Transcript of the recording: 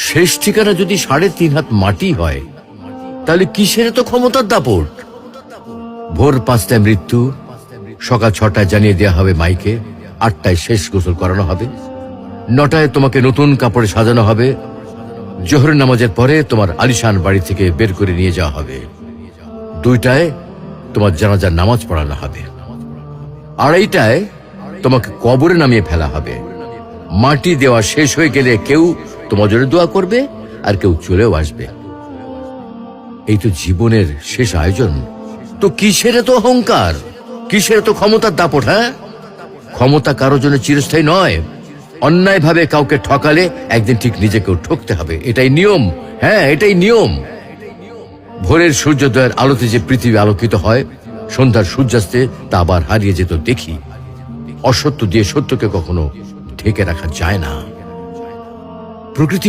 শেষ ঠিকানা যদি ৩.৫ হাত মাটি হয়, তাহলে কিসের তো ক্ষমতার দাপট? ভোর ৫টায় মৃত্যু, সকাল ৬টায় জানিয়ে দেওয়া হবে মাইকে, ৮টায় শেষ গোসল করানো হবে, ৯টায় তোমাকে নতুন কাপড়ে সাজানো হবে, জোহরের নামাজের পরে তোমার আলিশান বাড়ি থেকে বের করে নিয়ে যাওয়া হবে, ২টায় তোমার জানাজার নামাজ পড়ানো হবে, ২:৩০টায় তোমাকে কবরে নামিয়ে ফেলা হবে। মাটি দেওয়া শেষ হয়ে গেলে কেউ তোমার জন্য দোয়া করবে, আর কেউ চলেও আসবে। এই তো জীবনের শেষ আয়োজন। তো কিসের তো অহংকার, কিসের তো ক্ষমতার দাপট? হ্যাঁ, ক্ষমতা কারো জন্য চিরস্থায়ী নয়। অন্যায় ভাবে কাউকে ঠকালে একদিন ঠিক নিজেকেও ঠকতে হবে, এটাই নিয়ম। হ্যাঁ, এটাই নিয়ম। ভোরের সূর্যোদয়ের আলোতে যে পৃথিবী আলোকিত হয়, সন্ধ্যার সূর্যাস্তে তা আবার হারিয়ে যেত দেখি। অসত্য দিয়ে সত্যকে কখনো ঢেকে রাখা যায় না। প্রকৃতি